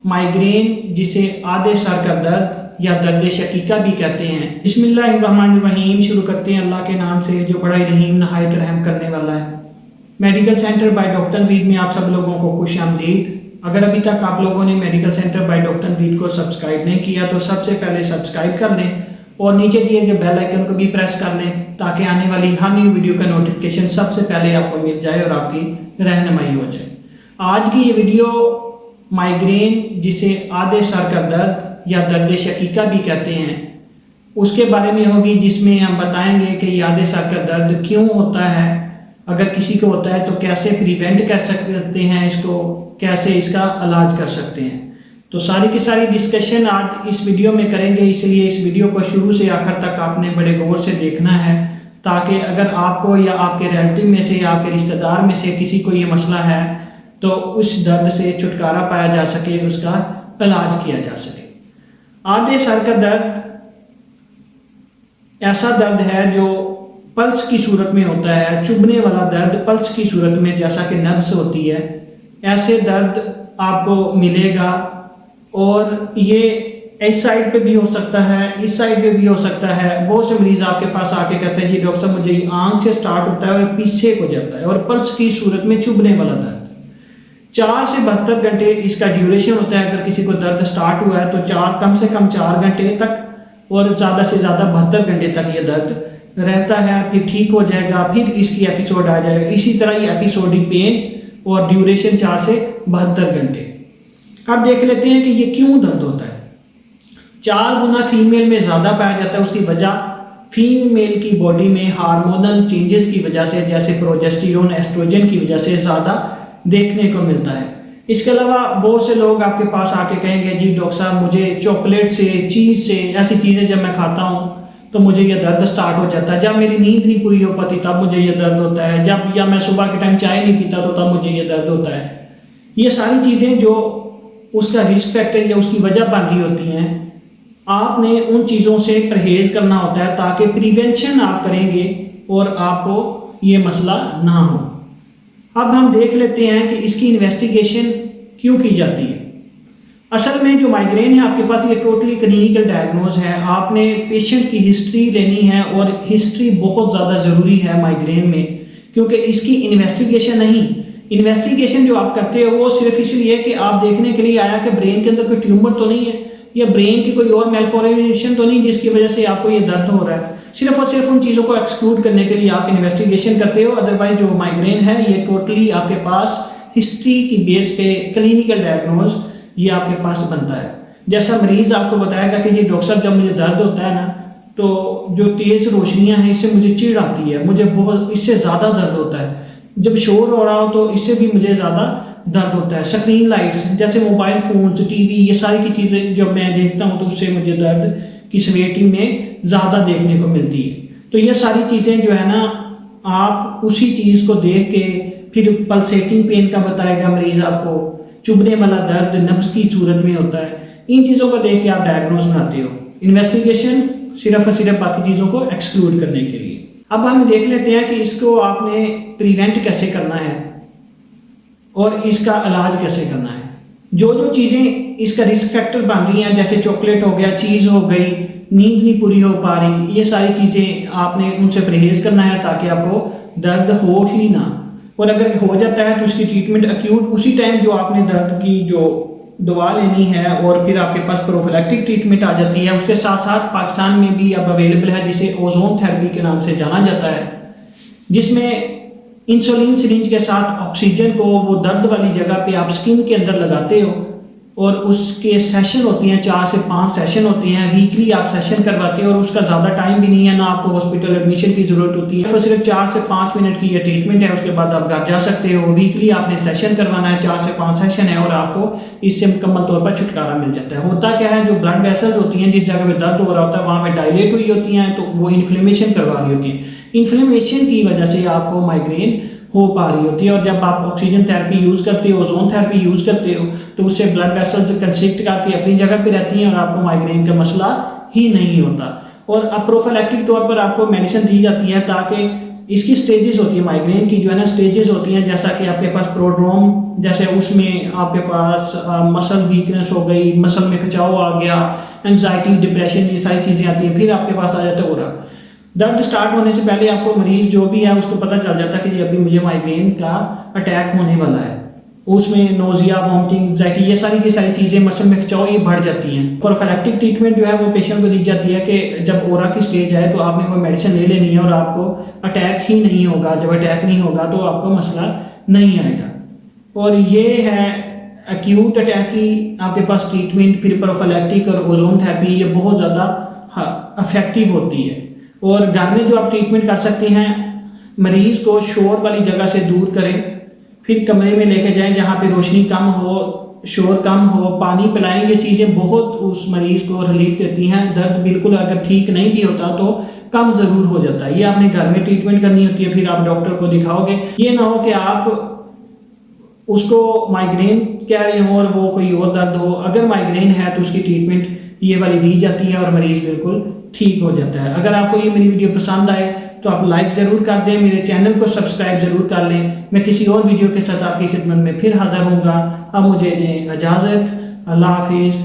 Migraine, जिसे आधे sir का दर्द या दर्द शकीका भी कहते हैं। बिस्मिल्लाहिर्रहमानिर्रहीम। शुरू करते हैं अल्लाह के नाम से जो बड़ा ही रहीम नहायत रहम करने वाला है। Medical centre by doctor Naveed में आप सब लोगों को खुश आमदीद। अगर अभी तक आप लोगों ने medical centre by doctor Naveed को सब्सक्राइब नहीं किया तो सबसे पहले सब्सक्राइब कर लें और नीचे दिए गए बेल आइकन को भी प्रेस कर लें ताकि आने वाली हर न्यू वीडियो का नोटिफिकेशन सबसे पहले आपको मिल जाए और आपकी रहनुमाई हो जाए। आज की ये वीडियो माइग्रेन, जिसे आधे सर का दर्द या दर्द शकीका भी कहते हैं, उसके बारे में होगी, जिसमें हम बताएंगे कि ये आधे सर का दर्द क्यों होता है, अगर किसी को होता है तो कैसे प्रिवेंट कर सकते हैं इसको, कैसे इसका इलाज कर सकते हैं। तो सारी की सारी डिस्कशन आज इस वीडियो में करेंगे, इसलिए इस वीडियो को शुरू से आखिर तक आपने बड़े गौर से देखना है ताकि अगर आपको या आपके रिलेटिव में से या आपके रिश्तेदार में से किसी को ये मसला है तो उस दर्द से छुटकारा पाया जा सके, उसका इलाज किया जा सके। आधे सर का दर्द ऐसा दर्द है जो पल्स की सूरत में होता है, चुभने वाला दर्द पल्स की सूरत में, जैसा कि नब्ज होती है, ऐसे दर्द आपको मिलेगा। और ये इस साइड पे भी हो सकता है, इस साइड पे भी हो सकता है। बहुत से मरीज आपके पास आके कहते हैं जी डॉक्टर साहब मुझे आंख से स्टार्ट होता है और पीछे को जाता है और पल्स की सूरत में चुभने वाला दर्द। 4 से 72 घंटे इसका ड्यूरेशन होता है। अगर किसी को दर्द स्टार्ट हुआ है तो कम से कम 4 घंटे तक और ज़्यादा से ज़्यादा 72 घंटे तक ये दर्द रहता है, फिर ठीक हो जाएगा, फिर इसकी एपिसोड आ जाएगा। इसी तरह ये एपिसोडिक पेन और ड्यूरेशन 4 से 72 घंटे। अब देख लेते हैं कि ये क्यों दर्द होता है। 4 गुना फीमेल में ज़्यादा पाया जाता है। उसकी वजह फीमेल की बॉडी में हार्मोनल चेंजेस की वजह से, जैसे प्रोजेस्टेरोन, एस्ट्रोजन की वजह से ज़्यादा देखने को मिलता है। इसके अलावा बहुत से लोग आपके पास आके कहेंगे जी डॉक्टर साहब मुझे चॉकलेट से, चीज़ से, ऐसी चीज़ें जब मैं खाता हूँ तो मुझे ये दर्द स्टार्ट हो जाता है। जब मेरी नींद नहीं पूरी हो पाती तब मुझे ये दर्द होता है, जब या मैं सुबह के टाइम चाय नहीं पीता तो तब मुझे ये दर्द होता है। ये सारी चीज़ें जो उसका रिस्क फैक्टर या उसकी वजह बन रही होती हैं, आपने उन चीज़ों से परहेज करना होता है ताकि प्रिवेंशन आप करेंगे और आपको ये मसला ना हो। अब हम देख लेते हैं कि इसकी इन्वेस्टिगेशन क्यों की जाती है। असल में जो माइग्रेन है आपके पास, ये टोटली क्लिनिकल डायग्नोज है। आपने पेशेंट की हिस्ट्री लेनी है और हिस्ट्री बहुत ज़्यादा ज़रूरी है माइग्रेन में, क्योंकि इसकी इन्वेस्टिगेशन नहीं, इन्वेस्टिगेशन जो आप करते हो वो सिर्फ इसलिए कि आप देखने के लिए आया कि ब्रेन के अंदर कोई ट्यूमर तो नहीं है या ब्रेन की कोई और मेलफॉर्मेशन तो नहीं जिसकी वजह से आपको ये दर्द हो रहा है। सिर्फ और सिर्फ उन चीज़ों को एक्सक्लूड करने के लिए आप इन्वेस्टिगेशन करते हो। अदरवाइज जो माइग्रेन है ये टोटली आपके पास हिस्ट्री की बेस पे क्लिनिकल डायग्नोज ये आपके पास बनता है। जैसा मरीज आपको बताएगा कि जी डॉक्टर साहब जब मुझे दर्द होता है ना तो जो तेज़ रोशनियाँ हैं इससे मुझे चिढ़ आती है, मुझे बहुत इससे ज़्यादा दर्द होता है। जब शोर हो रहा हो तो इससे भी मुझे ज़्यादा दर्द होता है। स्क्रीन लाइट्स जैसे मोबाइल फ़ोन, टीवी, ये सारी की चीज़ें जब मैं देखता हूँ तो उससे मुझे दर्द की सिवियरिटी में ज़्यादा देखने को मिलती है। तो ये सारी चीज़ें जो है ना, आप उसी चीज़ को देख के फिर पल्सेटिंग पेन का बताएगा मरीज़ आपको, चुभने वाला दर्द नब्ज की सूरत में होता है। इन चीज़ों को देख के आप डायग्नोज बनाते हो। इन्वेस्टिगेशन सिर्फ और सिर्फ बाकी चीज़ों को एक्सक्लूड करने के लिए। अब हम देख लेते हैं कि इसको आपने प्रिवेंट कैसे करना है और इसका इलाज कैसे करना है। जो जो चीज़ें इसका रिस्क फैक्टर बन रही हैं, जैसे चॉकलेट हो गया, चीज़ हो गई, नींद नहीं पूरी हो पा रही, ये सारी चीज़ें आपने उनसे परहेज करना है ताकि आपको दर्द हो ही ना। और अगर हो जाता है तो उसकी ट्रीटमेंट एक्यूट उसी टाइम जो आपने दर्द की जो दवा लेनी है और फिर आपके पास प्रोफिलैक्टिक ट्रीटमेंट आ जाती है। उसके साथ साथ पाकिस्तान में भी अब अवेलेबल है जिसे ओजोन थेरेपी के नाम से जाना जाता है, जिसमें इंसुलिन सिरिंज के साथ ऑक्सीजन को वो दर्द वाली जगह पे आप स्किन के अंदर लगाते हो और उसके सेशन होती हैं, 4 से 5 सेशन होते हैं। वीकली आप सेशन करवाते हो और उसका ज़्यादा टाइम भी नहीं है, ना आपको हॉस्पिटल एडमिशन की ज़रूरत होती है। सिर्फ 4 से 5 मिनट की ये ट्रीटमेंट है, उसके बाद आप घर जा सकते हो। वीकली आपने सेशन करवाना है, 4 से 5 सेशन है और आपको इससे मुकम्मल तौर पर छुटकारा मिल जाता है। होता क्या है, जो ब्लड वेसल्स होती हैं जिस जगह पे दर्द हो रहा होता है वहाँ पे डायलेट हुई होती हैं तो वो इन्फ्लेमेशन करवा रही होती है। इन्फ्लेमेशन की वजह से आपको माइग्रेन हो पा रही होती है। और जब आप ऑक्सीजन थेरेपी यूज़ करते हो, ओजोन थेरेपी यूज़ करते हो तो उससे ब्लड वेसल्स कंस्ट्रिक्ट करके अपनी जगह पे रहती हैं और आपको माइग्रेन का मसला ही नहीं होता। और अब प्रोफिलैक्टिक तौर पर आपको मेडिसिन दी जाती है ताकि इसकी स्टेजेस होती है, माइग्रेन की जो है ना स्टेजेस होती हैं, जैसा कि आपके पास प्रोड्रोम जैसे उसमें आपके पास मसल वीकनेस हो गई, मसल में खिंचाव आ गया, एंजाइटी, डिप्रेशन, ये सारी चीज़ें आती हैं। फिर आपके पास आ जाता है ओरा। दर्द स्टार्ट होने से पहले आपको मरीज जो भी है उसको पता चल जाता है कि अभी मुझे माइग्रेन का अटैक होने वाला है। उसमें नोजिया, वॉमिटिंग, एंजाइटी, ये सारी की सारी चीज़ें, मसल में खिंचाव, ये बढ़ जाती हैं। प्रोफिलैक्टिक ट्रीटमेंट जो है वो पेशेंट को दी जाती है कि जब ओरा की स्टेज है तो आपने कोई मेडिसिन ले लेनी है और आपको अटैक ही नहीं होगा। जब अटैक नहीं होगा तो आपको मसला नहीं आएगा। और ये है एक्यूट अटैक की आपके पास ट्रीटमेंट। फिर प्रोफिलैक्टिक और ओजोन थेरेपी ये बहुत ज़्यादा इफेक्टिव होती है। और घर में जो आप ट्रीटमेंट कर सकते हैं, मरीज को शोर वाली जगह से दूर करें, फिर कमरे में लेके जाएं जहाँ पे रोशनी कम हो, शोर कम हो, पानी पिलाएं। ये चीज़ें बहुत उस मरीज को रिलीफ देती हैं। दर्द बिल्कुल अगर ठीक नहीं भी होता तो कम ज़रूर हो जाता है। ये आपने घर में ट्रीटमेंट करनी होती है, फिर आप डॉक्टर को दिखाओगे। ये ना हो कि आप उसको माइग्रेन कह रहे हो और वो कोई और दर्द हो। अगर माइग्रेन है तो उसकी ट्रीटमेंट ये वाली दी जाती है और मरीज बिल्कुल ठीक हो जाता है। अगर आपको ये मेरी वीडियो पसंद आए तो आप लाइक ज़रूर कर दें, मेरे चैनल को सब्सक्राइब ज़रूर कर लें। मैं किसी और वीडियो के साथ आपकी खिदमत में फिर हाज़िर होऊंगा। अब मुझे दें इजाज़त। अल्लाह हाफिज़।